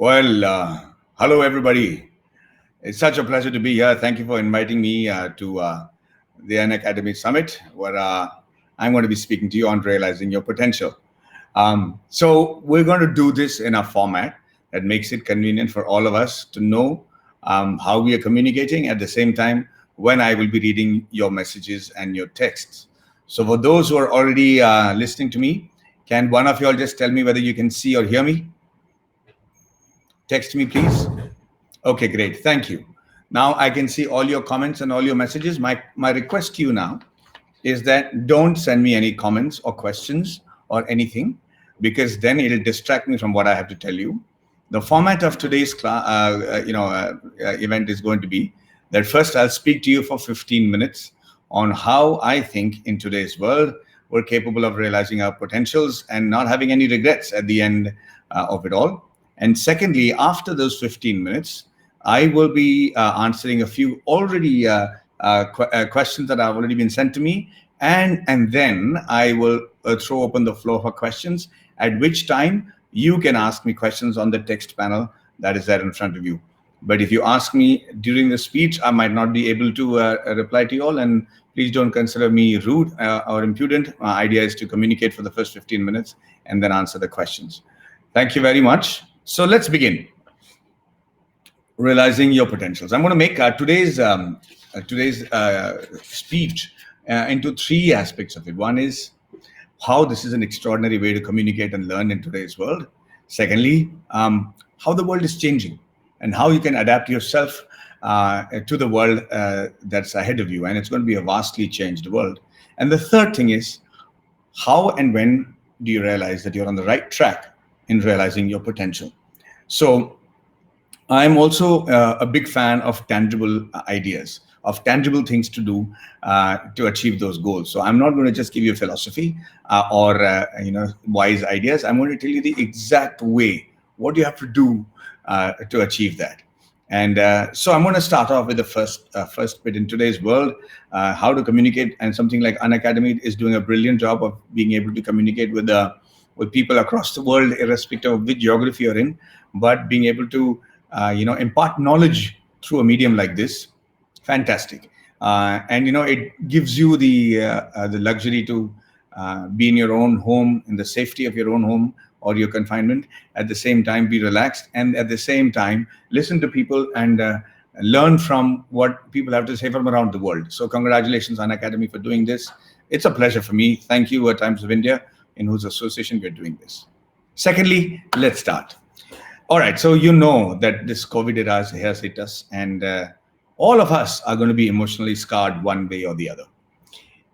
Well, hello everybody. It's such a pleasure to be here. Thank you for inviting me to the Unacademy Summit, where I'm going to be speaking to you on realizing your potential. So we're going to do this in a format that makes it convenient for all of us to know how we are communicating at the same time when I will be reading your messages and your texts. So for those who are already listening to me, can one of you all just tell me whether you can see or hear me? Text me, please. Okay, great. Thank you. Now I can see all your comments and all your messages. My request to you now is that don't send me any comments or questions or anything, because then it'll distract me from what I have to tell you. The format of today's event is going to be that first I'll speak to you for 15 minutes on how I think in today's world we're capable of realizing our potentials and not having any regrets at the end of it all. And secondly, after those 15 minutes, I will be answering a few already questions that have already been sent to me. And then I will throw open the floor for questions, at which time you can ask me questions on the text panel that is there in front of you. But if you ask me during the speech, I might not be able to reply to you all. And please don't consider me rude or impudent. My idea is to communicate for the first 15 minutes and then answer the questions. Thank you very much. So let's begin. Realizing your potentials. I'm going to make today's speech into three aspects of it. One is how this is an extraordinary way to communicate and learn in today's world. Secondly, how the world is changing and how you can adapt yourself to the world that's ahead of you. And it's going to be a vastly changed world. And the third thing is, how and when do you realize that you're on the right track in realizing your potential? So I'm also a big fan of tangible ideas, of tangible things to do to achieve those goals. So I'm not going to just give you philosophy or wise ideas. I'm going to tell you the exact way, what you have to do to achieve that. And so I'm going to start off with the first bit in today's world, how to communicate. And something like Unacademy is doing a brilliant job of being able to communicate with people across the world, irrespective of which geography you're in, but being able to impart knowledge through a medium like this, fantastic. And it gives you the luxury to be in your own home, in the safety of your own home or your confinement, at the same time be relaxed, and at the same time listen to people and learn from what people have to say from around the world. So congratulations, Unacademy, for doing this. It's a pleasure for me. Thank you, Times of India, in whose association we're doing this. Secondly, let's start. All right, so you know that this COVID era has hit us, and all of us are going to be emotionally scarred one way or the other.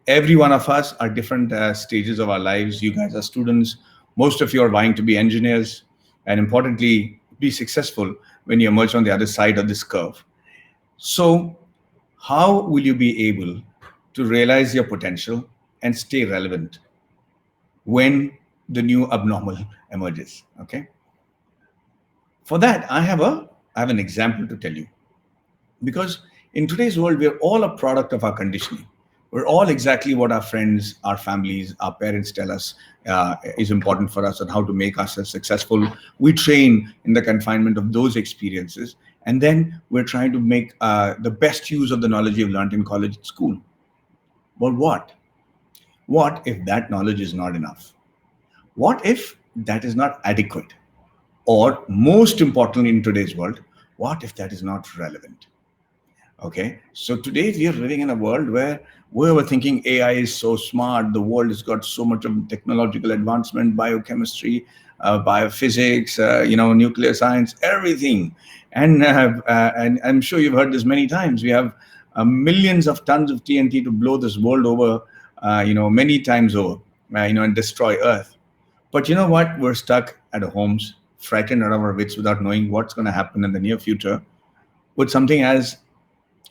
Every one of us are different stages of our lives. You guys are students. Most of you are vying to be engineers, and importantly, be successful when you emerge on the other side of this curve. So how will you be able to realize your potential and stay relevant when the new abnormal emerges? Okay. For that, I have an example to tell you. Because in today's world, we're all a product of our conditioning. We're all exactly what our friends, our families, our parents tell us is important for us and how to make ourselves successful. We train in the confinement of those experiences. And then we're trying to make the best use of the knowledge you've learned in college and school. But what? What if that knowledge is not enough? What if that is not adequate? Or most importantly in today's world, what if that is not relevant? Okay, so today we are living in a world where we were thinking AI is so smart, the world has got so much of technological advancement, biochemistry, biophysics, nuclear science, everything. And I'm sure you've heard this many times. We have millions of tons of TNT to blow this world over, many times over, and destroy Earth. But you know what? We're stuck at our homes, frightened out of our wits without knowing what's going to happen in the near future with something as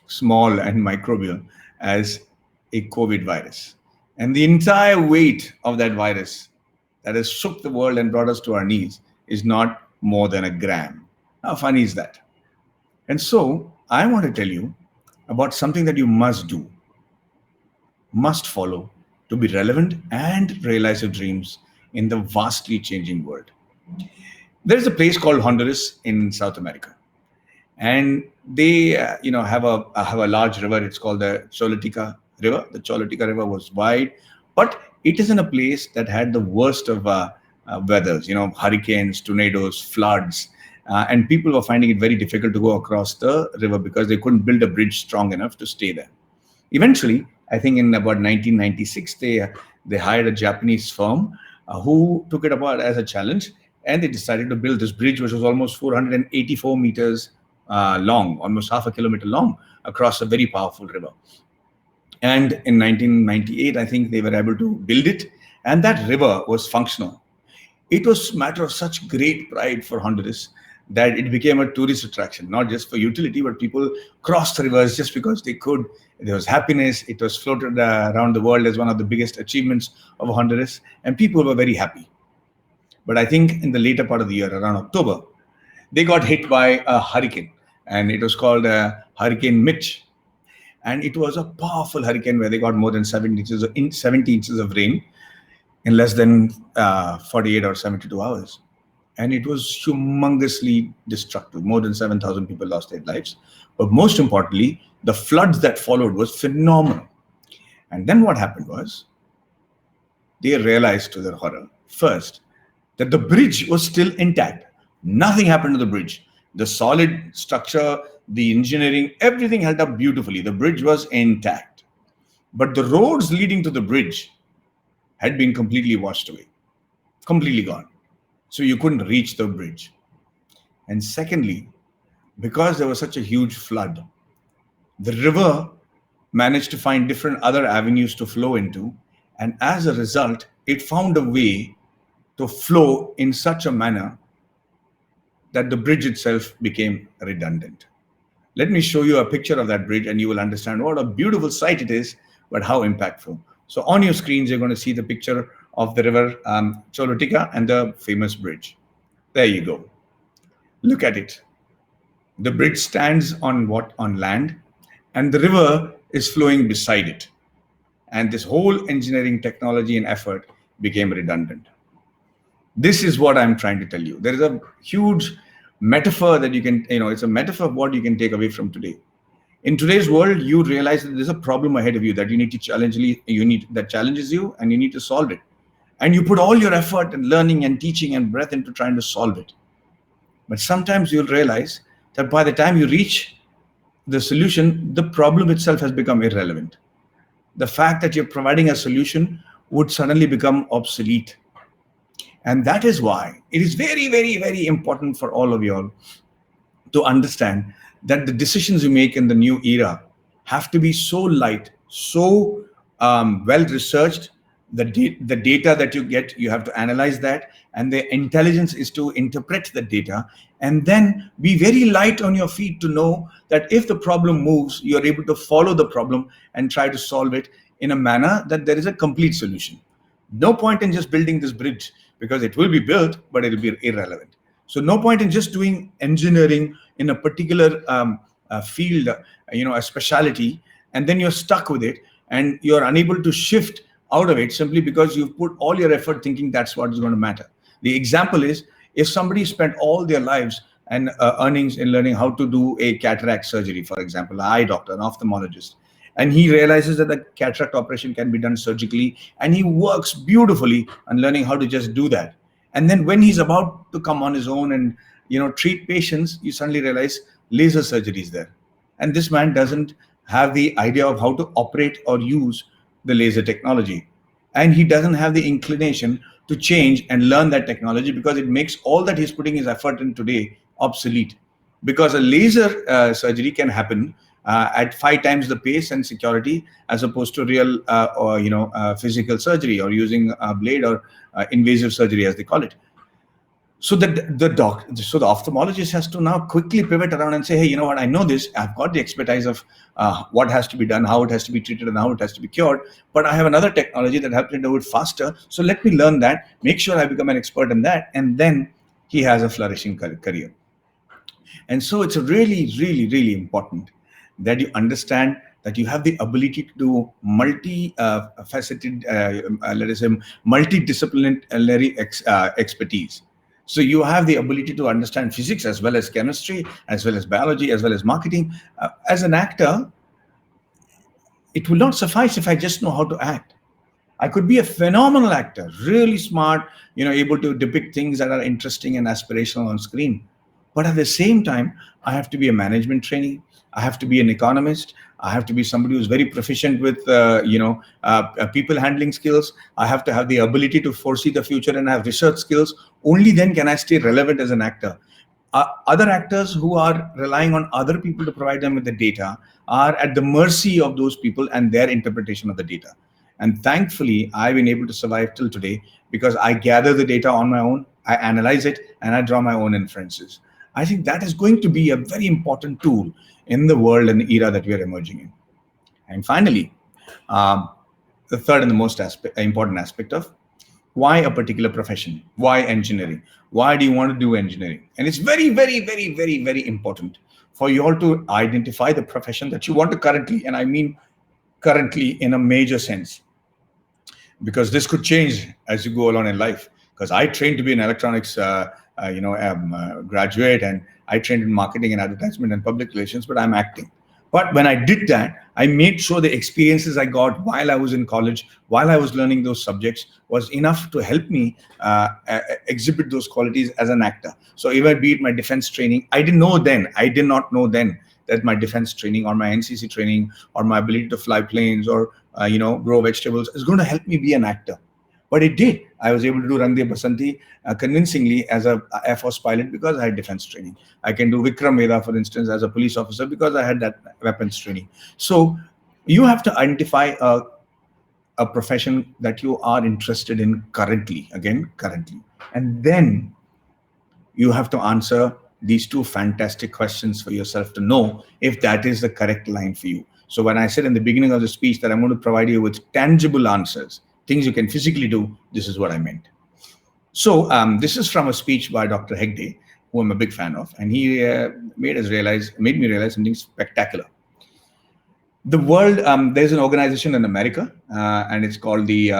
small and microbial as a COVID virus. And the entire weight of that virus that has shook the world and brought us to our knees is not more than a gram. How funny is that? And so I want to tell you about something that you must do, must follow to be relevant and realize your dreams in the vastly changing world. There's a place called Honduras in South America, and they have a large river. It's called the Choluteca River. The Choluteca River was wide, but it is in a place that had the worst of weathers. Hurricanes, tornadoes, floods, and people were finding it very difficult to go across the river because they couldn't build a bridge strong enough to stay there. Eventually, I think in about 1996, they hired a Japanese firm who took it apart as a challenge, and they decided to build this bridge, which was almost 484 meters long, almost half a kilometer long, across a very powerful river. And in 1998, I think they were able to build it, and that river was functional. It was a matter of such great pride for Honduras that it became a tourist attraction, not just for utility, but people crossed the rivers just because they could. There was happiness. It was floated around the world as one of the biggest achievements of Honduras, and people were very happy. But I think in the later part of the year, around October, they got hit by a hurricane, and it was called Hurricane Mitch. And it was a powerful hurricane where they got more than 70 inches of rain in less than 48 or 72 hours. And it was humongously destructive. More than 7,000 people lost their lives. But most importantly, the floods that followed was phenomenal. And then what happened was, they realized to their horror, first, that the bridge was still intact. Nothing happened to the bridge. The solid structure, the engineering, everything held up beautifully. The bridge was intact. But the roads leading to the bridge had been completely washed away, completely gone. So you couldn't reach the bridge. And secondly, because there was such a huge flood, the river managed to find different other avenues to flow into. And as a result, it found a way to flow in such a manner that the bridge itself became redundant. Let me show you a picture of that bridge and you will understand what a beautiful sight it is, but how impactful. So on your screens, you're going to see the picture of the river Choluteca and the famous bridge. There you go. Look at it. The bridge stands on land, and the river is flowing beside it. And this whole engineering technology and effort became redundant. This is what I'm trying to tell you. There is a huge metaphor that you can, it's a metaphor of what you can take away from today. In today's world, you realize that there's a problem ahead of you that you need to that challenges you, and you need to solve it. And you put all your effort and learning and teaching and breath into trying to solve it. But sometimes you'll realize that by the time you reach the solution, the problem itself has become irrelevant. The fact that you're providing a solution would suddenly become obsolete. And that is why it is very, very, very important for all of you all to understand that the decisions you make in the new era have to be so light, so well researched. The data that you get, you have to analyze that, and the intelligence is to interpret the data, and then be very light on your feet to know that if the problem moves, you're able to follow the problem and try to solve it in a manner that there is a complete solution. No point in just building this bridge, because it will be built, but it will be irrelevant. So no point in just doing engineering in a particular field, a specialty, and then you're stuck with it and you're unable to shift out of it simply because you've put all your effort thinking that's what is going to matter. The example is, if somebody spent all their lives and earnings in learning how to do a cataract surgery, for example, an eye doctor, an ophthalmologist, and he realizes that the cataract operation can be done surgically, and he works beautifully on learning how to just do that. And then when he's about to come on his own and treat patients, you suddenly realize laser surgery is there. And this man doesn't have the idea of how to operate or use the laser technology. And he doesn't have the inclination to change and learn that technology, because it makes all that he's putting his effort in today obsolete. Because a laser surgery can happen at 5 times the pace and security as opposed to real physical surgery, or using a blade, or invasive surgery as they call it. So the ophthalmologist has to now quickly pivot around and say, hey, you know what, I know this, I've got the expertise of what has to be done, how it has to be treated, and how it has to be cured, but I have another technology that helps me do it faster. So let me learn that, make sure I become an expert in that, and then he has a flourishing career. And so it's really, really, really important that you understand that you have the ability to do multi-faceted, multidisciplinary expertise. So you have the ability to understand physics as well as chemistry, as well as biology, as well as marketing. As an actor, it will not suffice if I just know how to act. I could be a phenomenal actor, really smart, able to depict things that are interesting and aspirational on screen. But at the same time, I have to be a management trainee. I have to be an economist. I have to be somebody who's very proficient with, people handling skills. I have to have the ability to foresee the future and have research skills. Only then can I stay relevant as an actor. Other actors who are relying on other people to provide them with the data are at the mercy of those people and their interpretation of the data. And thankfully, I've been able to survive till today because I gather the data on my own, I analyze it, and I draw my own inferences. I think that is going to be a very important tool in the world and the era that we are emerging in. And finally, the third and the most important aspect of why a particular profession, why engineering, why do you want to do engineering? And it's very, very, very, very, very important for you all to identify the profession that you want to currently, and I mean currently in a major sense, because this could change as you go along in life. Because I trained to be an electronics graduate, and I trained in marketing and advertisement and public relations, but I'm acting. But when I did that, I made sure the experiences I got while I was in college, while I was learning those subjects, was enough to help me exhibit those qualities as an actor. So even be it my defense training, I did not know then that my defense training or my NCC training or my ability to fly planes or grow vegetables is going to help me be an actor. But it did. I was able to do Rang De Basanti convincingly as a Air Force pilot because I had defense training. I can do Vikram Vedha, for instance, as a police officer because I had that weapons training. So you have to identify a profession that you are interested in currently, and then you have to answer these two fantastic questions for yourself to know if that is the correct line for you. So when I said in the beginning of the speech that I'm going to provide you with tangible answers, things you can physically do, this is what I meant. So this is from a speech by Dr. Hegde, who I'm a big fan of, and he made me realize something spectacular. The world, there's an organization in America, and it's called the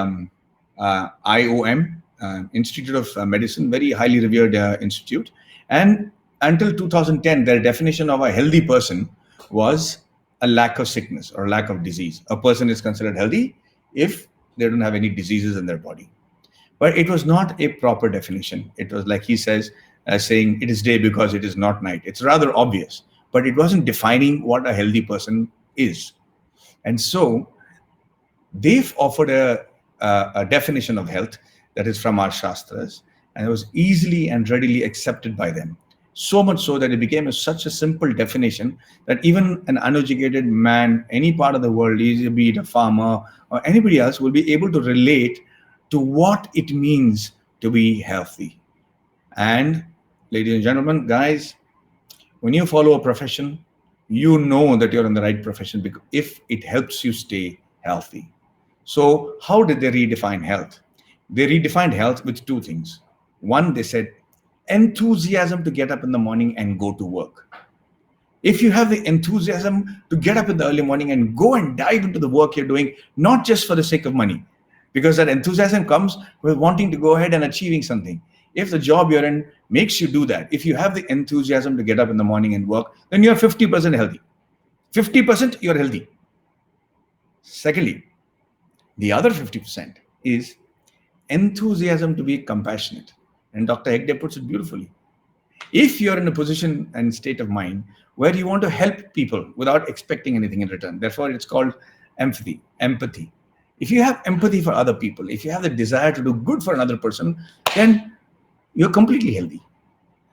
IOM, Institute of Medicine, very highly revered institute. And until 2010, their definition of a healthy person was a lack of sickness or lack of disease. A person is considered healthy if they don't have any diseases in their body. But it was not a proper definition. It was like he says, saying it is day because it is not night. It's rather obvious, but it wasn't defining what a healthy person is. And so they've offered a definition of health that is from our Shastras, and it was easily and readily accepted by them. So much so that it became such a simple definition that even an uneducated man, any part of the world, be it a farmer or anybody else, will be able to relate to what it means to be healthy. And ladies and gentlemen, guys, when you follow a profession, you know that you're in the right profession because if it helps you stay healthy. So how did they redefine health? They redefined health with two things. One, they said, enthusiasm to get up in the morning and go to work. If you have the enthusiasm to get up in the early morning and go and dive into the work you're doing, not just for the sake of money, because that enthusiasm comes with wanting to go ahead and achieving something. If the job you're in makes you do that, if you have the enthusiasm to get up in the morning and work, then you're 50% healthy. 50% you're healthy. Secondly, the other 50% is enthusiasm to be compassionate. And Dr. Hegde puts it beautifully. If you're in a position and state of mind where you want to help people without expecting anything in return, therefore it's called empathy. If you have empathy for other people, if you have the desire to do good for another person, then you're completely healthy.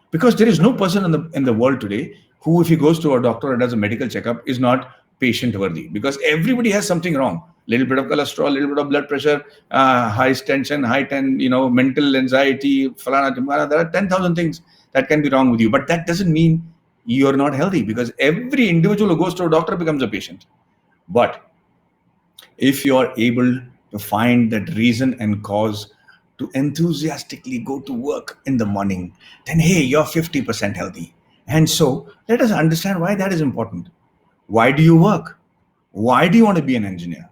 Because there is no person in the world today who, if he goes to a doctor or does a medical checkup, is not patient worthy. Because everybody has something wrong. Little bit of cholesterol, little bit of blood pressure, high tension, mental anxiety, falana, timana. There are 10,000 things that can be wrong with you. But that doesn't mean you're not healthy, because every individual who goes to a doctor becomes a patient. But if you're able to find that reason and cause to enthusiastically go to work in the morning, then hey, you're 50% healthy. And so let us understand why that is important. Why do you work? Why do you want to be an engineer?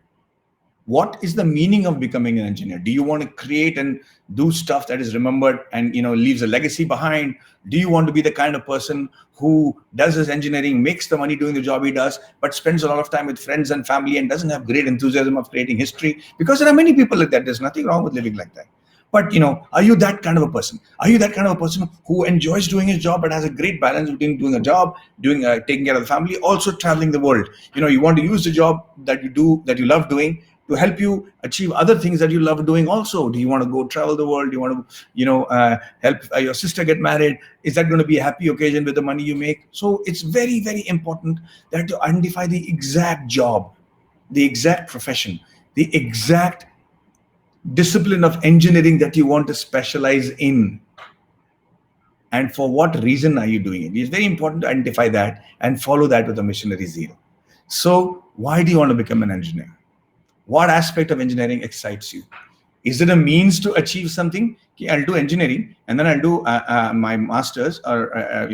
what is the meaning of becoming an engineer? Do you want to create and do stuff that is remembered and leaves a legacy behind? Do you want to be the kind of person who does his engineering, makes the money doing the job he does, but spends a lot of time with friends and family and doesn't have great enthusiasm of creating history? Because there are many people like that. There's nothing wrong with living like that. But are you that kind of a person? Are you that kind of a person who enjoys doing his job but has a great balance between doing a job, taking care of the family, also traveling the world? You want to use the job that you love doing to help you achieve other things that you love doing also. Do you want to go travel the world? Do you want to help your sister get married? Is that going to be a happy occasion with the money you make? So it's very, very important that you identify the exact job, the exact profession, the exact discipline of engineering that you want to specialize in, and for what reason are you doing it. It's very important to identify that and follow that with a missionary zeal. So why do you want to become an engineer? What aspect of engineering excites you? Is it a means to achieve something? I'll do engineering and then I'll do my master's or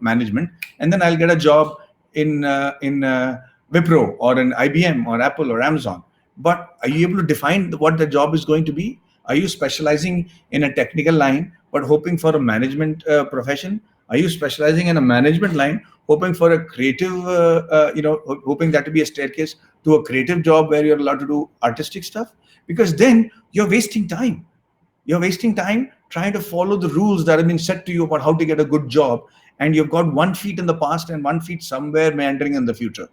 management, and then I'll get a job in Wipro or in IBM or Apple or Amazon. But are you able to define what the job is going to be? Are you specializing in a technical line but hoping for a management profession? Are you specializing in a management line hoping for a creative, hoping that to be a staircase to a creative job where you're allowed to do artistic stuff? Because then you're wasting time. You're wasting time trying to follow the rules that have been set to you about how to get a good job, and you've got 1 foot in the past and 1 foot somewhere meandering in the future.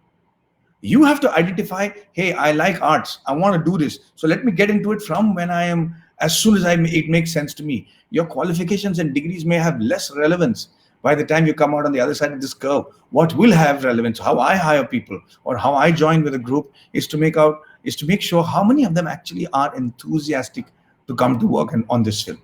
You have to identify, hey, I like arts. I want to do this. So let me get into it from when I am, as soon as it makes sense to me. Your qualifications and degrees may have less relevance by the time you come out on the other side of this curve. What will have relevance, how I hire people or how I join with a group, is to make sure how many of them actually are enthusiastic to come to work on this film.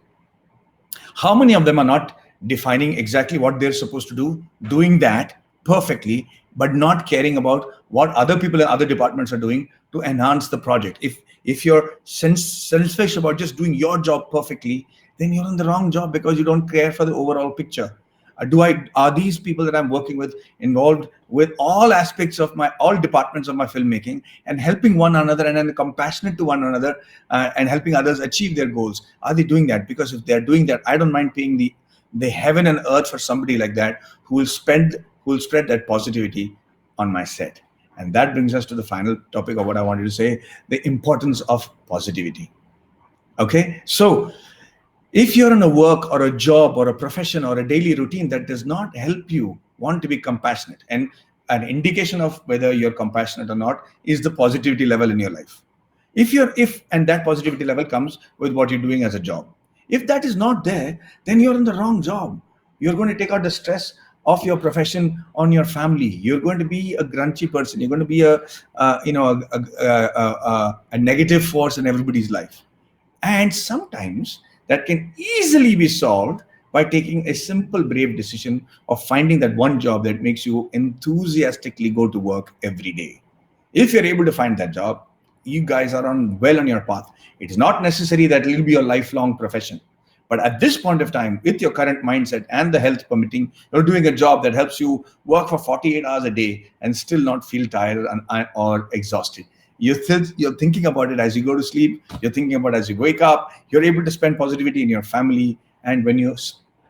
How many of them are not defining exactly what they're supposed to do, doing that perfectly, but not caring about what other people in other departments are doing to enhance the project. If you're selfish about just doing your job perfectly, then you're in the wrong job because you don't care for the overall picture. Are these people that I'm working with involved with all aspects of all departments of my filmmaking and helping one another and then compassionate to one another and helping others achieve their goals? Are they doing that? Because if they're doing that, I don't mind paying the heaven and earth for somebody like that who will spread that positivity on my set. And that brings us to the final topic of what I wanted to say, the importance of positivity. Okay, so if you're in a work or a job or a profession or a daily routine that does not help you want to be compassionate, and an indication of whether you're compassionate or not is the positivity level in your life. And that positivity level comes with what you're doing as a job. If that is not there, then you're in the wrong job. You're going to take out the stress of your profession on your family. You're going to be a grunchy person. You're going to be a negative force in everybody's life. And sometimes that can easily be solved by taking a simple, brave decision of finding that one job that makes you enthusiastically go to work every day. If you're able to find that job, you guys are well on your path. It is not necessary that it will be your lifelong profession. But at this point of time, with your current mindset and the health permitting, you're doing a job that helps you work for 48 hours a day and still not feel tired or exhausted. You're thinking about it as you go to sleep. You're thinking about it as you wake up. You're able to spend positivity in your family. And when you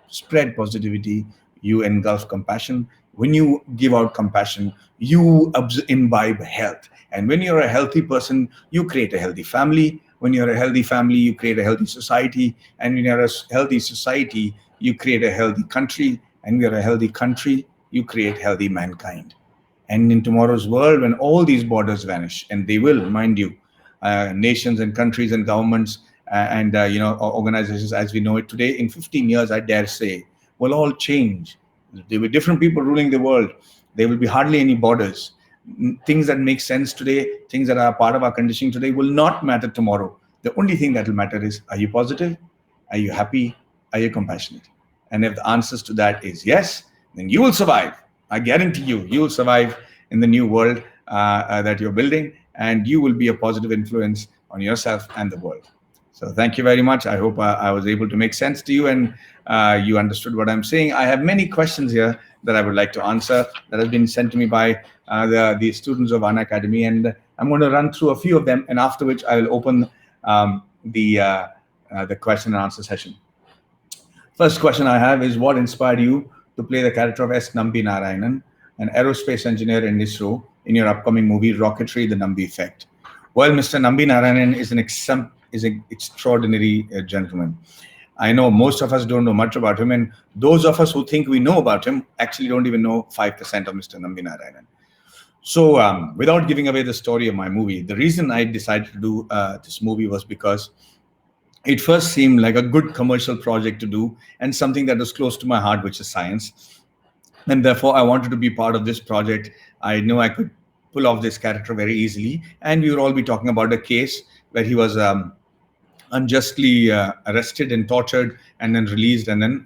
spread positivity, you engulf compassion. When you give out compassion, you imbibe health. And when you're a healthy person, you create a healthy family. When you're a healthy family, you create a healthy society. And when you're a healthy society, you create a healthy country. And when you're a healthy country, you create healthy mankind. And in tomorrow's world, when all these borders vanish, and they will, mind you, nations and countries and governments and organizations as we know it today, in 15 years, I dare say, will all change. There will be different people ruling the world. There will be hardly any borders. Things that make sense today, things that are part of our conditioning today will not matter tomorrow. The only thing that will matter is, are you positive? Are you happy? Are you compassionate? And if the answers to that is yes, then you will survive. I guarantee you will survive in the new world that you're building, and you will be a positive influence on yourself and the world. So thank you very much. I hope I was able to make sense to you and you understood what I'm saying. I have many questions here that I would like to answer that have been sent to me by the students of Unacademy, and I'm going to run through a few of them, and after which I will open the question and answer session. First question I have is, what inspired you to play the character of S. Nambi Narayanan, an aerospace engineer in ISRO, in your upcoming movie Rocketry: The Nambi Effect? Well, Mr. Nambi Narayanan is an extraordinary gentleman. I know most of us don't know much about him, and those of us who think we know about him actually don't even know 5% of Mr. Nambi Narayanan. So without giving away the story of my movie, the reason I decided to do this movie was because it first seemed like a good commercial project to do and something that was close to my heart, which is science. And therefore, I wanted to be part of this project. I knew I could pull off this character very easily. And we would all be talking about a case where he was unjustly arrested and tortured and then released and then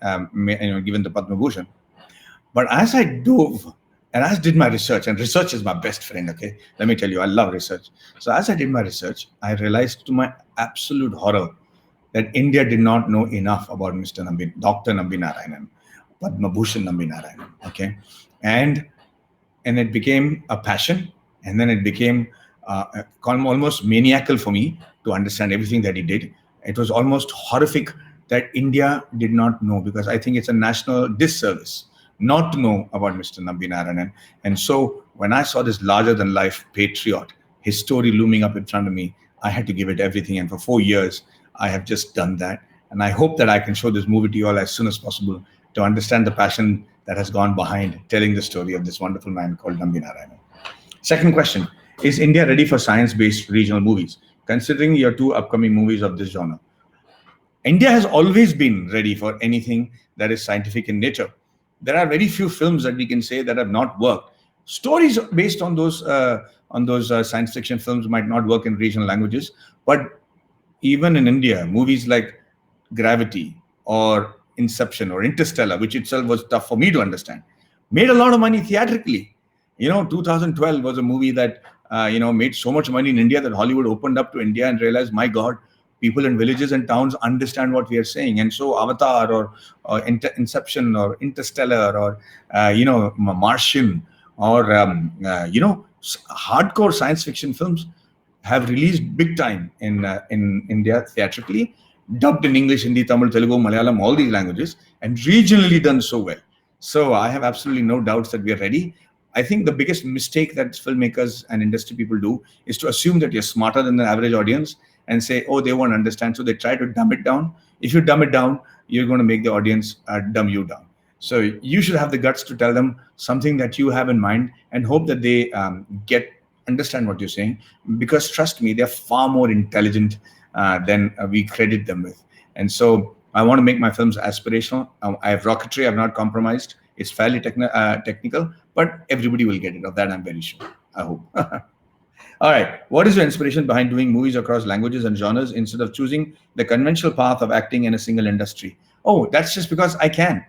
given the Padma Bhushan. But as I dove and as did my research, and research is my best friend, okay? Let me tell you, I love research. So as I did my research, I realized to my absolute horror that India did not know enough about Dr. Nambi Narayanan, Padma Bhushan Nambi Narayanan, okay? And it became a passion, and then it became almost maniacal for me to understand everything that he did. It was almost horrific that India did not know, because I think it's a national disservice not to know about Mr. Nambi Narayanan. And so when I saw this larger-than-life patriot, his story looming up in front of me, I had to give it everything. And for 4 years, I have just done that. And I hope that I can show this movie to you all as soon as possible to understand the passion that has gone behind telling the story of this wonderful man called Nambi Narayanan. Second question, is India ready for science-based regional movies, considering your 2 upcoming movies of this genre? India has always been ready for anything that is scientific in nature. There are very few films that we can say that have not worked. Stories based on those science fiction films might not work in regional languages, but even in India, movies like Gravity or Inception or Interstellar, which itself was tough for me to understand, made a lot of money theatrically. 2012 was a movie that made so much money in India that Hollywood opened up to India and realized, my God, people in villages and towns understand what we are saying. And so Avatar or Inception or Interstellar or Martian or hardcore science fiction films have released big time in India theatrically, dubbed in English, Hindi, Tamil, Telugu, Malayalam, all these languages, and regionally done so well. So I have absolutely no doubts that we are ready. I think the biggest mistake that filmmakers and industry people do is to assume that you're smarter than the average audience and say, oh, they won't understand. So they try to dumb it down. If you dumb it down, you're going to make the audience dumb you down. So you should have the guts to tell them something that you have in mind and hope that they understand what you're saying. Because trust me, they're far more intelligent than we credit them with. And so I want to make my films aspirational. I have Rocketry. I've not compromised. It's fairly technical, but everybody will get it. Of that, I'm very sure. I hope. All right. What is your inspiration behind doing movies across languages and genres instead of choosing the conventional path of acting in a single industry? Oh, that's just because I can.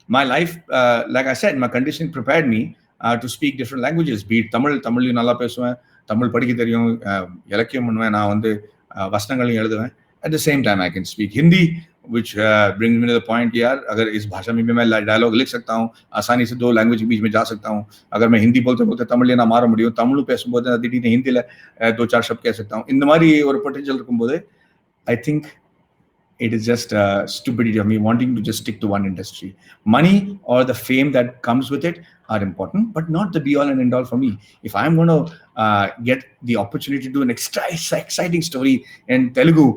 My life, like I said, my conditioning prepared me to speak different languages. Be it Tamil, nalla pesuven, Tamil padikka theriyum, ilakkiyam pannuven, na vandu vasanangalum eludhuven. At the same time, I can speak Hindi, which brings me to the point, यार अगर इस भाषा में भी मैं dialogue लिख सकता हूँ, आसानी से 2 लैंग्वेज के बीच में जा सकता हूँ. अगर मैं हिंदी बोलते बोलते तमिल लेना मार मुड़ियो, तमिल பேசும்போது திடீர்னு ஹிந்தில 2-4 शब्द कह सकता हूँ. இந்த மாதிரி ஒரு பொட்டன்ஷியல் இருக்கும்போது, I think it is just stupidity of me wanting to just stick to one industry. Money or the fame that comes with it are important, but not the be all and end all for me. If I'm going to get the opportunity to do an exciting story in Telugu,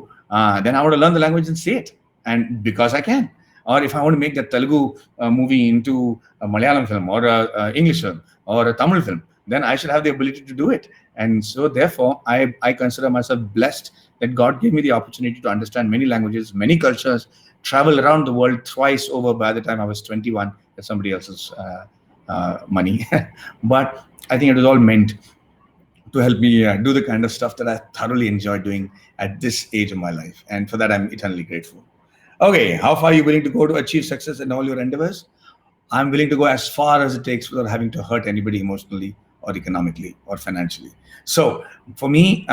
then I want to learn the language and say it. And because I can. Or if I want to make that Telugu movie into a Malayalam film or a English film or a Tamil film, then I should have the ability to do it. And so therefore, I consider myself blessed that God gave me the opportunity to understand many languages, many cultures, travel around the world twice over by the time I was 21. That's somebody else's money. But I think it was all meant to help me do the kind of stuff that I thoroughly enjoy doing at this age of my life. And for that, I'm eternally grateful. Okay, how far are you willing to go to achieve success in all your endeavors? I'm willing to go as far as it takes without having to hurt anybody emotionally or economically or financially. So for me,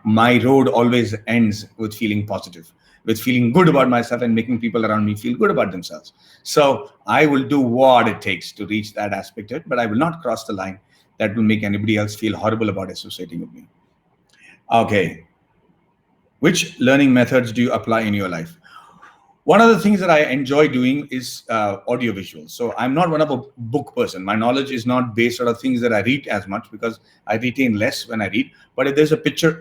my road always ends with feeling positive, with feeling good about myself and making people around me feel good about themselves. So I will do what it takes to reach that aspect of it, but I will not cross the line that will make anybody else feel horrible about associating with me. Okay. Which learning methods do you apply in your life? One of the things that I enjoy doing is audiovisual. So I'm not one of a book person. My knowledge is not based on things that I read as much because I retain less when I read. But if there's a picture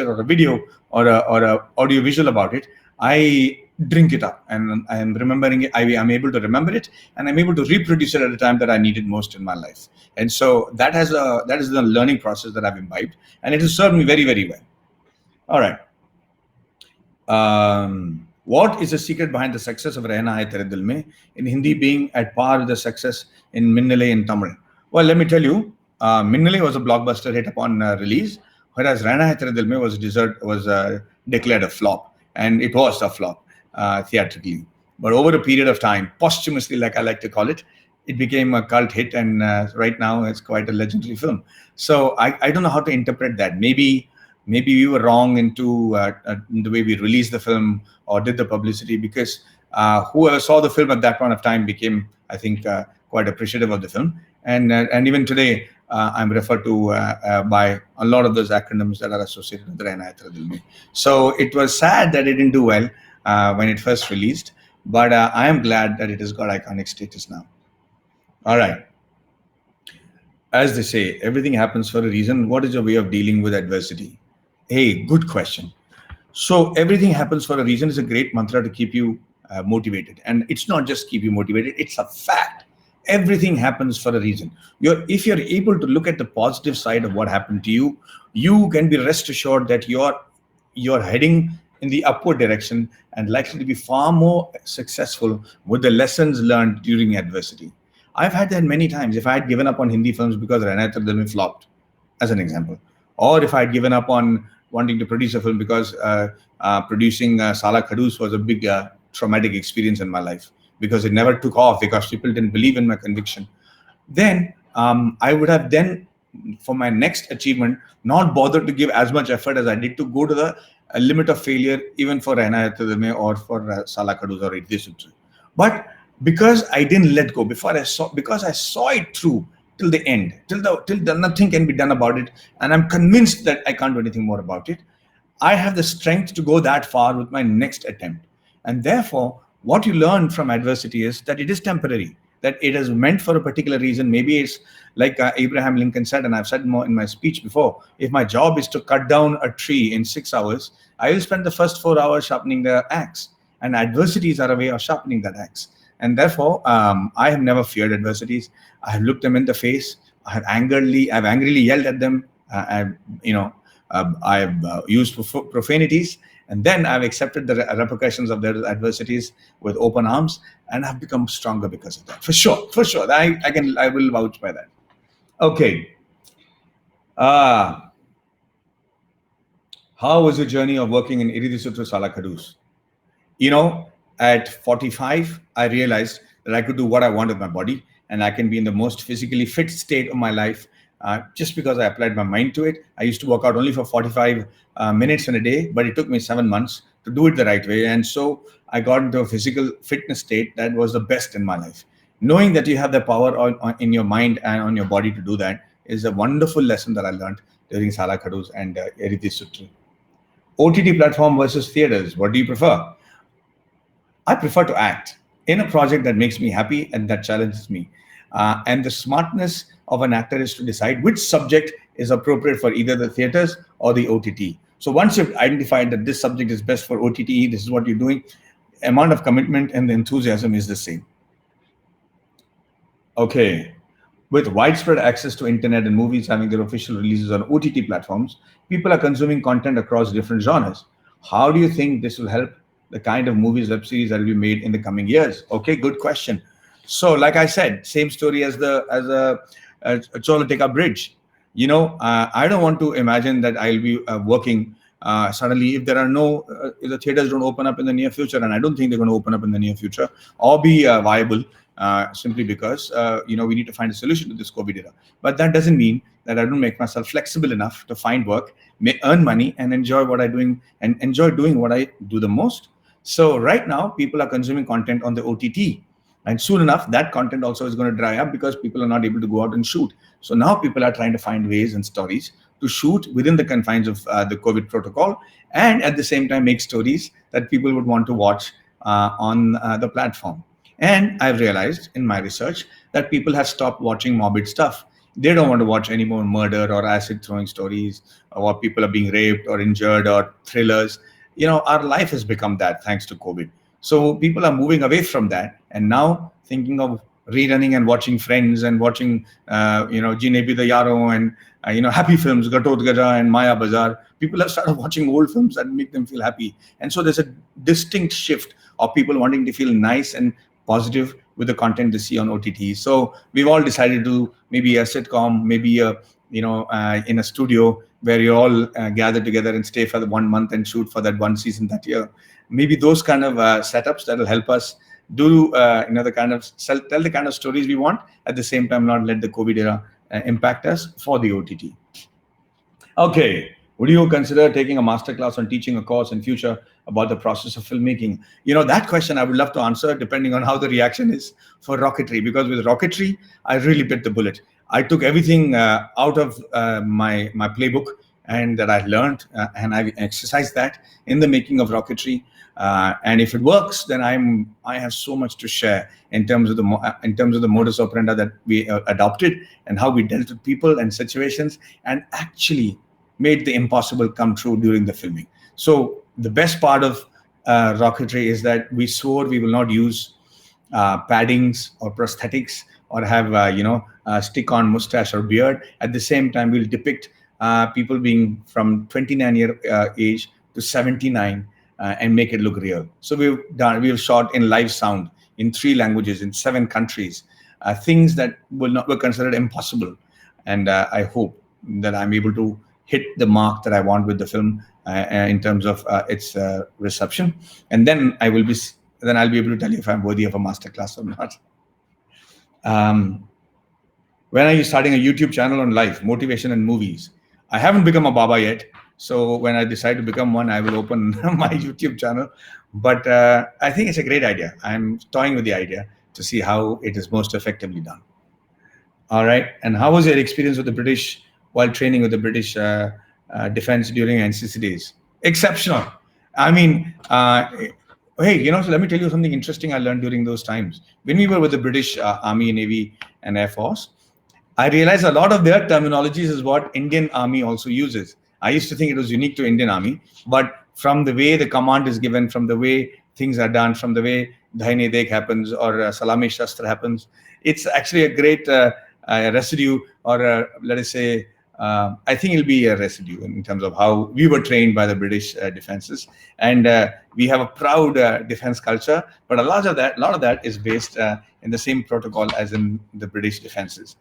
or a video or a audiovisual about it, I drink it up and I'm remembering it. I'm able to remember it and I'm able to reproduce it at the time that I need it most in my life. And so that is the learning process that I've imbibed, and it has served me very, very well. All right. What is the secret behind the success of Rehna Hai Tere Dil Mein in Hindi being at par with the success in Minnale in Tamil? Well, let me tell you, Minnale was a blockbuster hit upon release, whereas Rehna Hai Tere Dil Mein was declared a flop, and it was a flop theatrically. But over a period of time, posthumously, like I like to call it, it became a cult hit, and right now it's quite a legendary film. So I don't know how to interpret that. Maybe we were wrong into the way we released the film or did the publicity, because whoever saw the film at that point of time became, I think, quite appreciative of the film. And even today, I'm referred to by a lot of those acronyms that are associated with Rehna Hai Tere Dil Mein. So it was sad that it didn't do well when it first released, but I am glad that it has got iconic status now. All right. As they say, everything happens for a reason. What is your way of dealing with adversity? Hey, good question. So everything happens for a reason is a great mantra to keep you motivated. And it's not just keep you motivated, it's a fact. Everything happens for a reason. If you're able to look at the positive side of what happened to you, you can be rest assured that you're heading in the upward direction and likely to be far more successful with the lessons learned during adversity. I've had that many times. If I had given up on Hindi films because Rehna Hai Tere Dil Mein flopped, as an example, or if I had given up on wanting to produce a film because producing Sala Khadoos was a big traumatic experience in my life because it never took off because people didn't believe in my conviction, then I would have then, for my next achievement, not bothered to give as much effort as I did to go to the limit of failure, even for Rehna Hai Tere Dil Mein or for Sala Khadoos or Idris Utri. But because I didn't let go, because I saw it through till the end, till nothing can be done about it, and I'm convinced that I can't do anything more about it, I have the strength to go that far with my next attempt. And therefore, what you learn from adversity is that it is temporary, that it is meant for a particular reason. Maybe it's like Abraham Lincoln said, and I've said more in my speech before, if my job is to cut down a tree in 6 hours, I will spend the first 4 hours sharpening the axe. And adversities are a way of sharpening that axe. And therefore, I have never feared adversities. I have looked them in the face. I've angrily yelled at them. I've used profanities, and then I've accepted the repercussions of their adversities with open arms, and I've become stronger because of that. For sure. I will vouch by that. Okay. How was your journey of working in Iridisutra Sala Khadoos? At 45, I realized that I could do what I want with my body, and I can be in the most physically fit state of my life just because I applied my mind to it. I used to work out only for 45 minutes in a day, but it took me 7 months to do it the right way. And so I got into a physical fitness state that was the best in my life. Knowing that you have the power in your mind and on your body to do that is a wonderful lesson that I learned during Sala Khadoos and Eriti Sutri. OTT platform versus theaters, what do you prefer? I prefer to act in a project that makes me happy and that challenges me. And the smartness of an actor is to decide which subject is appropriate for either the theaters or the OTT. So once you've identified that this subject is best for OTT, this is what you're doing, amount of commitment and the enthusiasm is the same. Okay. With widespread access to internet and movies having their official releases on OTT platforms, people are consuming content across different genres. How do you think this will help the kind of movies, web series that will be made in the coming years? Okay, good question. So, like I said, same story as a Solitika Bridge. I don't want to imagine that I'll be working suddenly if the theaters don't open up in the near future, and I don't think they're going to open up in the near future or be viable. Simply because we need to find a solution to this COVID era. But that doesn't mean that I don't make myself flexible enough to find work, earn money, and enjoy what I'm doing and enjoy doing what I do the most. So right now, people are consuming content on the OTT, and soon enough, that content also is going to dry up because people are not able to go out and shoot. So now people are trying to find ways and stories to shoot within the confines of the COVID protocol, and at the same time make stories that people would want to watch on the platform. And I've realized in my research that people have stopped watching morbid stuff. They don't want to watch any more murder or acid throwing stories, or people are being raped or injured, or thrillers. Our life has become that thanks to COVID. So people are moving away from that and now thinking of rerunning and watching Friends and watching, Jinebi the Yaro and, happy films, Gatod Gaja and Maya Bazaar. People have started watching old films that make them feel happy. And so there's a distinct shift of people wanting to feel nice and positive with the content they see on OTT. So we've all decided to maybe a sitcom, maybe in a studio where you all gather together and stay for the 1 month and shoot for that one season that year. Maybe those kind of setups that will help us do the kind of tell the kind of stories we want, at the same time not let the COVID era impact us for the OTT. Okay, would you consider taking a masterclass on teaching a course in future about the process of filmmaking? That question I would love to answer depending on how the reaction is for Rocketry, because with Rocketry, I really bit the bullet. I took everything out of my playbook and that I learned, and I exercised that in the making of Rocketry. And if it works, then I have so much to share in terms of the modus operandi that we adopted and how we dealt with people and situations and actually made the impossible come true during the filming. So the best part of Rocketry is that we swore we will not use paddings or prosthetics or have stick-on mustache or beard. At the same time, we'll depict people being from 29-year age to 79 and make it look real. So we've shot in live sound in 3 languages in 7 countries, things that were considered impossible. And I hope that I'm able to hit the mark that I want with the film in terms of its reception, and then I'll be able to tell you if I'm worthy of a masterclass or not. When are you starting a YouTube channel on life, motivation and movies? I haven't become a Baba yet, so when I decide to become one, I will open my YouTube channel. But I think it's a great idea. I'm toying with the idea to see how it is most effectively done. All right. And how was your experience with the British while training with the British defense during NCC days? Exceptional. I mean, hey, so let me tell you something interesting I learned during those times. When we were with the British Army, Navy, and Air Force, I realized a lot of their terminologies is what Indian Army also uses. I used to think it was unique to Indian Army, but from the way the command is given, from the way things are done, from the way Dhaine Dek happens or Salami Shastra happens, it's actually a great residue, or let us say, I think it'll be a residue in terms of how we were trained by the British defenses. And we have a proud defense culture, but a lot of that is based in the same protocol as in the British defenses.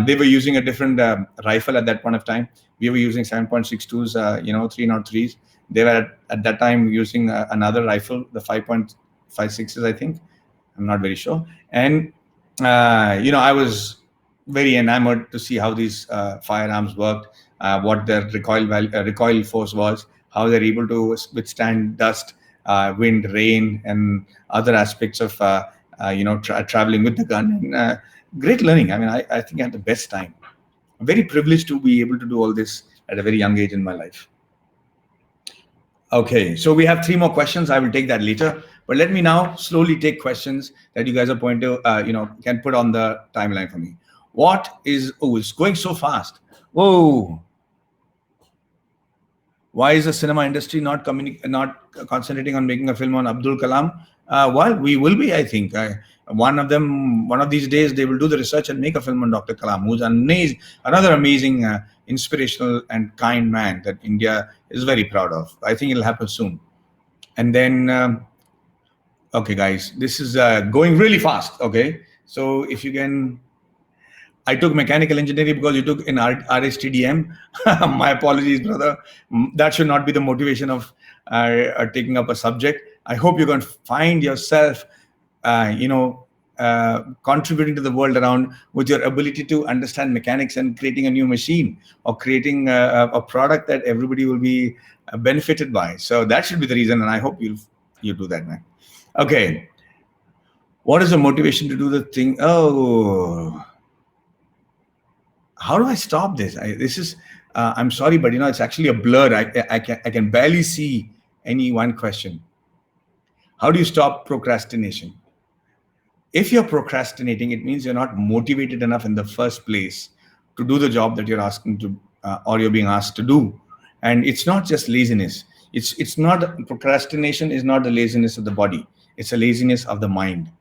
They were using a different rifle at that point of time. We were using 7.62s, 303s. They were at that time using another rifle, the 5.56s, I think. I'm not very sure. And, I was very enamored to see how these firearms worked, what their recoil force was, how they're able to withstand dust, wind, rain, and other aspects of traveling with the gun. And, great learning. I mean, I think I had the best time. I'm very privileged to be able to do all this at a very young age in my life. Okay, so we have 3 more questions. I will take that later. But let me now slowly take questions that you guys are can put on the timeline for me. It's going so fast. Whoa. Why is the cinema industry not concentrating on making a film on Abdul Kalam? Well, we will be, I think. One of these days, they will do the research and make a film on Dr. Kalam, who's another amazing, inspirational and kind man that India is very proud of. I think it'll happen soon. And then, okay, guys, this is going really fast. Okay, so if you can. I took mechanical engineering because you took in RSTDM. My apologies, brother. That should not be the motivation of taking up a subject. I hope you're going to find yourself, contributing to the world around with your ability to understand mechanics and creating a new machine or creating a product that everybody will be benefited by. So that should be the reason, and I hope you do that, man. Okay. What is the motivation to do the thing? Oh. How do I stop this? I'm sorry, but it's actually a blur. I can barely see any one question. How do you stop procrastination? If you're procrastinating, it means you're not motivated enough in the first place to do the job that you're asking to, or you're being asked to do. And it's not just laziness. It's not procrastination is not the laziness of the body. It's a laziness of the mind.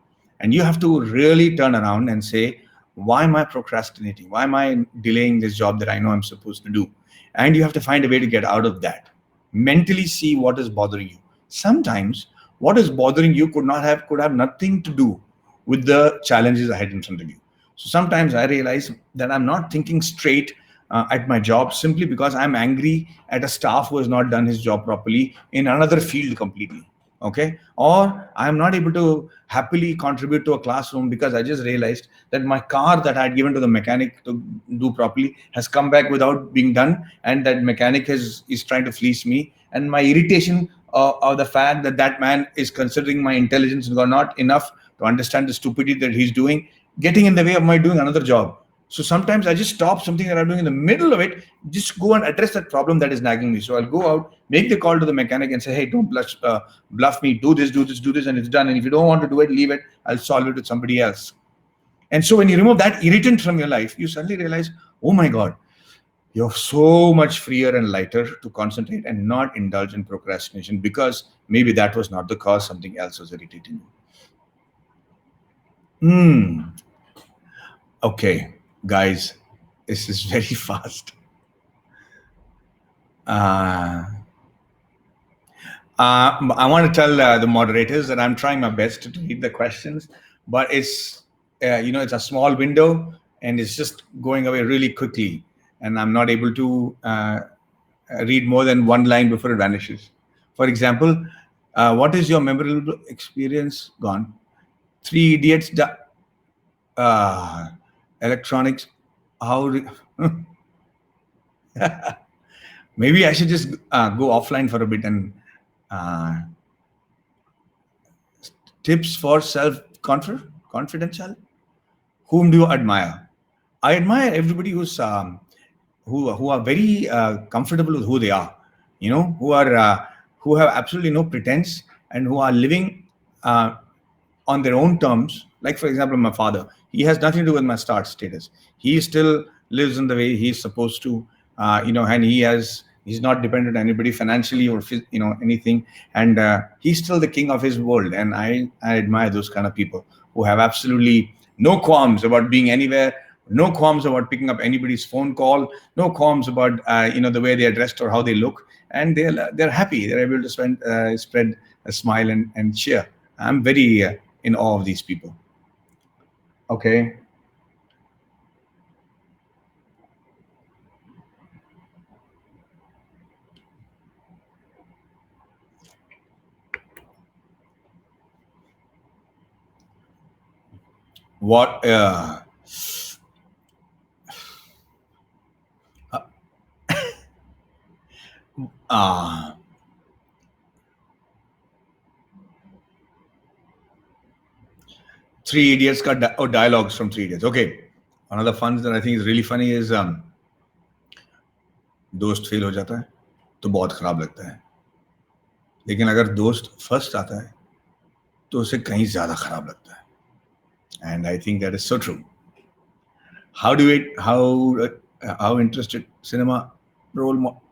And you have to really turn around and say, why am I procrastinating? Why am I delaying this job that I know I'm supposed to do? And you have to find a way to get out of that. Mentally see what is bothering you. Sometimes what is bothering you could have nothing to do with the challenges ahead in front of you. So sometimes I realize that I'm not thinking straight at my job simply because I'm angry at a staff who has not done his job properly in another field completely. Okay, or I'm not able to happily contribute to a classroom because I just realized that my car that I had given to the mechanic to do properly has come back without being done, and that mechanic is trying to fleece me. And my irritation of the fact that that man is considering my intelligence not enough to understand the stupidity that he's doing, getting in the way of my doing another job. So sometimes I just stop something that I'm doing in the middle of it, just go and address that problem that is nagging me. So I'll go out, make the call to the mechanic and say, hey, don't bluff me, do this, and it's done. And if you don't want to do it, leave it. I'll solve it with somebody else. And so when you remove that irritant from your life, you suddenly realize, oh my God, you're so much freer and lighter to concentrate and not indulge in procrastination, because maybe that was not the cause, something else was irritating you. Okay, guys, this is very fast. I want to tell the moderators that I'm trying my best to read the questions, but it's it's a small window and it's just going away really quickly, and I'm not able to read more than one line before it vanishes. For example, what is your memorable experience? Gone. Three Idiots. Electronics. How? Maybe I should just go offline for a bit and tips for self-confidential. Whom do you admire? I admire everybody who's who are very comfortable with who they are. Who have absolutely no pretense and who are living on their own terms. Like, for example, my father, he has nothing to do with my star status. He still lives in the way he's supposed to, and he's not dependent on anybody financially or anything, and he's still the king of his world. And I admire those kind of people who have absolutely no qualms about being anywhere, no qualms about picking up anybody's phone call, no qualms about the way they are dressed or how they look, and they're happy. They're able to spread a smile and cheer. I'm very in awe of these people. Okay. What? 3 Idiots got dialogues from 3 Idiots. Okay. One of the funs that I think is really funny is दोस्त fail हो जाता है तो बहुत खराब लगता है, लेकिन अगर दोस्त फर्स्ट आता है तो उसे कहीं ज्यादा खराब लगता है. And I think that is so true. How interested cinema role model?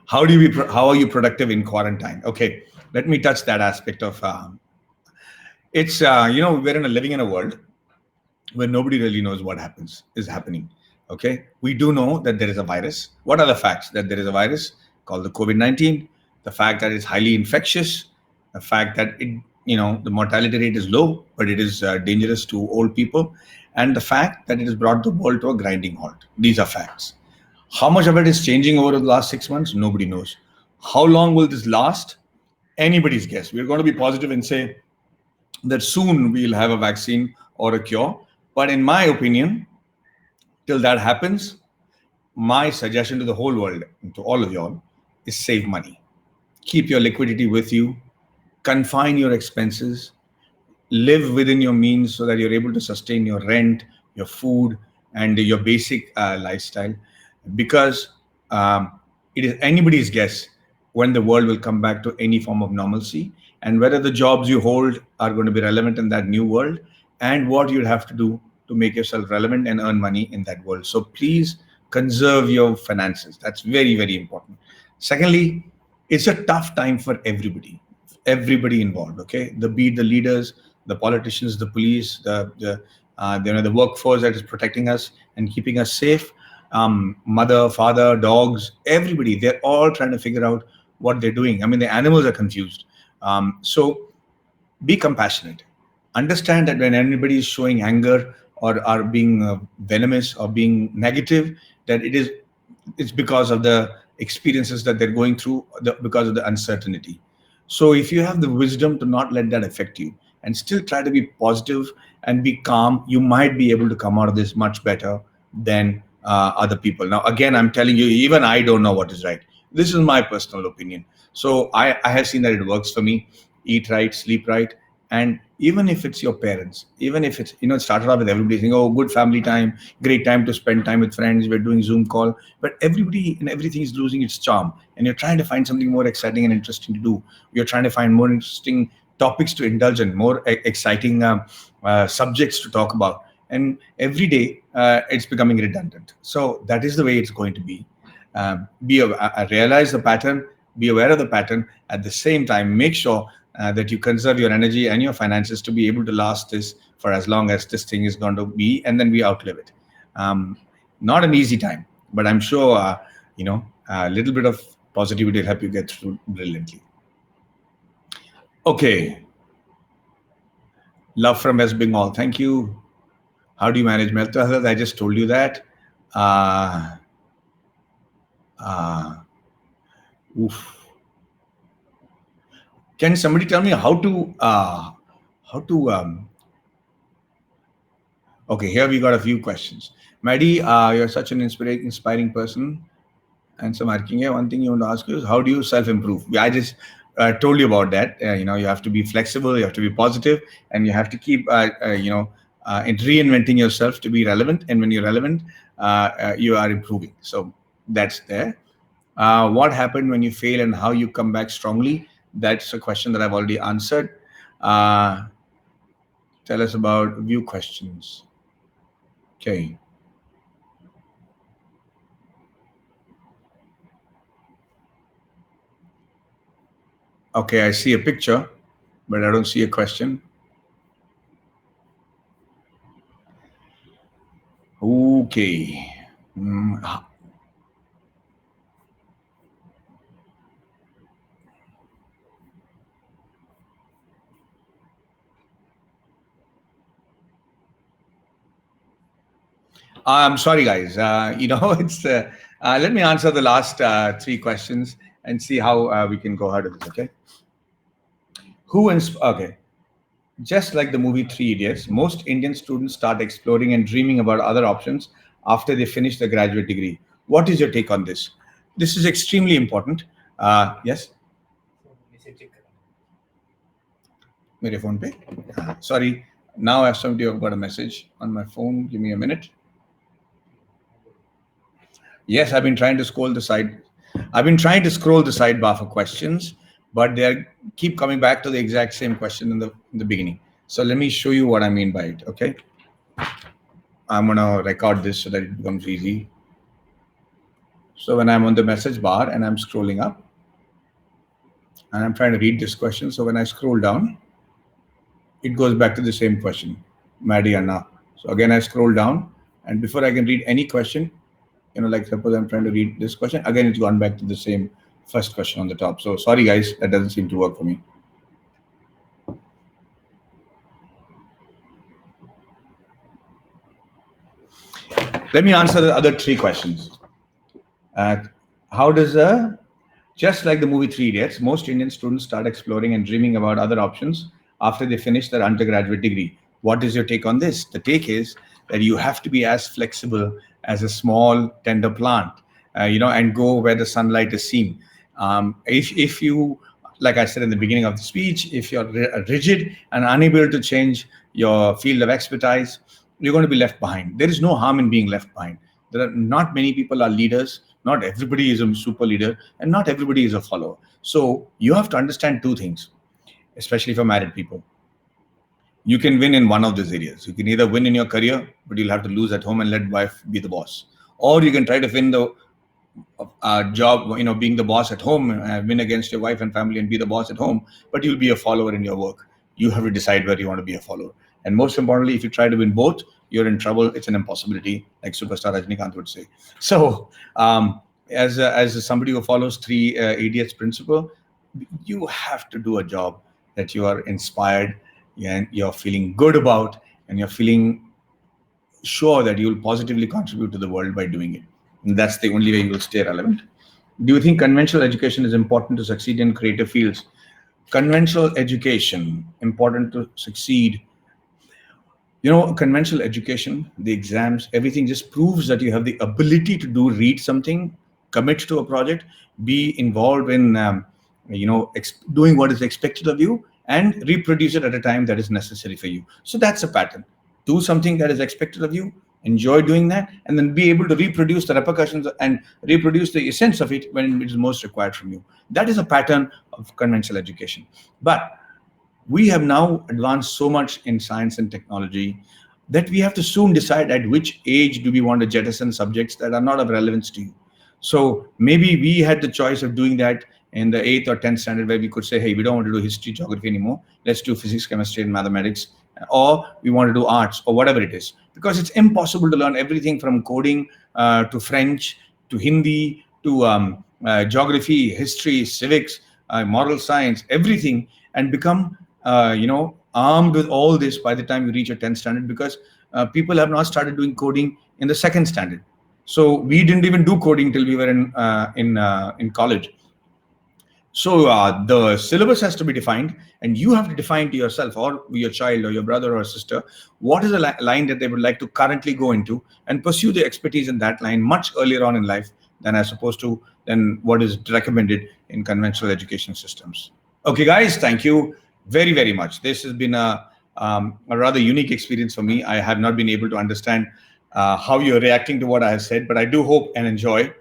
How are you productive in quarantine? Okay, let me touch that aspect of it's we're living in a world where nobody really knows what is happening. Okay, we do know that there is a virus. What are the facts? That there is a virus called the COVID-19, the fact that it's highly infectious, the fact that the mortality rate is low, but it is dangerous to old people, and the fact that it has brought the world to a grinding halt. These are facts. How much of it is changing over the last 6 months? Nobody knows. How long will this last? Anybody's guess. We're going to be positive and say that soon we'll have a vaccine or a cure. But in my opinion, till that happens, my suggestion to the whole world, and to all of y'all, is save money. Keep your liquidity with you. Confine your expenses. Live within your means so that you're able to sustain your rent, your food, and your basic lifestyle, because it is anybody's guess when the world will come back to any form of normalcy, and whether the jobs you hold are going to be relevant in that new world, and what you'd have to do to make yourself relevant and earn money in that world. So please conserve your finances. That's very, very important. Secondly, it's a tough time for everybody involved. Okay, be it the leaders, the politicians, the police, the workforce that is protecting us and keeping us safe, mother, father, dogs, everybody, they're all trying to figure out what they're doing. I mean, the animals are confused. So be compassionate. Understand that when anybody is showing anger or are being venomous or being negative, that it's because of the experiences that they're going through, because of the uncertainty. So if you have the wisdom to not let that affect you and still try to be positive and be calm, you might be able to come out of this much better than other people. Now, again, I'm telling you, even I don't know what is right. This is my personal opinion. So I have seen that it works for me. Eat right, sleep right. And even if it's your parents, even if it's, it started off with everybody saying, oh, good family time, great time to spend time with friends, we're doing Zoom call, but everybody and everything is losing its charm. And you're trying to find something more exciting and interesting to do. You're trying to find more interesting topics to indulge in, more exciting subjects to talk about. And every day it's becoming redundant. So that is the way it's going to be. Realize the pattern, be aware of the pattern. At the same time, make sure that you conserve your energy and your finances to be able to last this for as long as this thing is going to be, and then we outlive it. Not an easy time, but I'm sure a little bit of positivity will help you get through brilliantly. Okay. Love from West Bengal. Thank you. How do you manage mental health? I just told you that. Oof. Can somebody tell me how to okay, here we got a few questions. Maddie, you're such an inspiring person. And so, one thing you want to ask you is, how do you self-improve? I just told you about that. You have to be flexible, you have to be positive, and you have to keep, reinventing yourself to be relevant. And when you're relevant, you are improving. So that's there. What happened when you fail and how you come back strongly? That's a question that I've already answered. Tell us about view questions. Okay. Okay, I see a picture, but I don't see a question. Okay. I'm sorry, guys. It's. Let me answer the last three questions and see how we can go ahead with this. Okay. Okay. Just like the movie Three Idiots, most Indian students start exploring and dreaming about other options after they finish the graduate degree. What is your take on this? This is extremely important. Yes. मेरे phone पे. Sorry. Now I have somebody who got a message on my phone. Give me a minute. Yes, I've been trying to scroll the sidebar for questions, but they keep coming back to the exact same question in the beginning. So let me show you what I mean by it. Okay, I'm gonna record this so that it becomes easy. So when I'm on the message bar and I'm scrolling up, and I'm trying to read this question, so when I scroll down, it goes back to the same question, Maddie Anna. So again, I scroll down, and before I can read any question, like suppose I'm trying to read this question, again, it's gone back to the same first question on the top. So sorry, guys, that doesn't seem to work for me. Let me answer the other three questions. Just like the movie Three Idiots, most Indian students start exploring and dreaming about other options after they finish their undergraduate degree. What is your take on this? The take is that you have to be as flexible as a small tender plant, and go where the sunlight is seen. If you, like I said in the beginning of the speech, if you're rigid and unable to change your field of expertise, you're going to be left behind. There is no harm in being left behind. There are not many people are leaders. Not everybody is a super leader, and not everybody is a follower. So you have to understand two things, especially for married people. You can win in one of these areas. You can either win in your career, but you'll have to lose at home and let wife be the boss, or you can try to win the job, being the boss at home, win against your wife and family and be the boss at home, but you'll be a follower in your work. You have to decide where you want to be a follower. And most importantly, if you try to win both, you're in trouble. It's an impossibility, like superstar Rajnikant would say. So, as somebody who follows three idiots principle, you have to do a job that you are inspired and you're feeling good about, and you're feeling sure that you'll positively contribute to the world by doing it. And that's the only way you will stay relevant. Do you think conventional education is important to succeed in creative fields? Conventional education, important to succeed. Conventional education, the exams, everything just proves that you have the ability to read something, commit to a project, be involved in, doing what is expected of you, and reproduce it at a time that is necessary for you. So that's a pattern. Do something that is expected of you, enjoy doing that, and then be able to reproduce the repercussions and reproduce the essence of it when it is most required from you. That is a pattern of conventional education. But we have now advanced so much in science and technology that we have to soon decide at which age do we want to jettison subjects that are not of relevance to you. So maybe we had the choice of doing that in the 8th or 10th standard, where we could say, hey, we don't want to do history, geography anymore. Let's do physics, chemistry, and mathematics. Or we want to do arts or whatever it is. Because it's impossible to learn everything from coding to French, to Hindi, to geography, history, civics, moral science, everything, and become armed with all this by the time you reach your 10th standard, because people have not started doing coding in the 2nd standard. So we didn't even do coding till we were in college. So the syllabus has to be defined, and you have to define to yourself or your child or your brother or sister what is the line that they would like to currently go into, and pursue the expertise in that line much earlier on in life than as opposed to than what is recommended in conventional education systems. Okay, guys, thank you very, very much. This has been a rather unique experience for me. I have not been able to understand how you're reacting to what I have said, but I do hope and enjoy.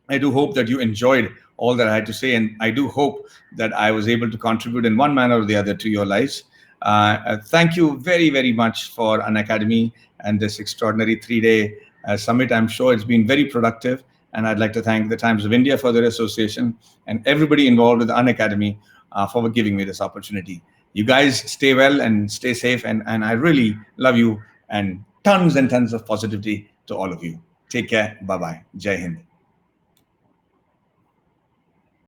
I do hope that you enjoyed all that I had to say, and I do hope that I was able to contribute in one manner or the other to your lives. Thank you very, very much for Unacademy and this extraordinary 3-day summit. I'm sure it's been very productive, and I'd like to thank the Times of India for their association and everybody involved with Unacademy for giving me this opportunity. You guys stay well and stay safe, and I really love you, and tons of positivity to all of you. Take care. Bye-bye. Jai Hind.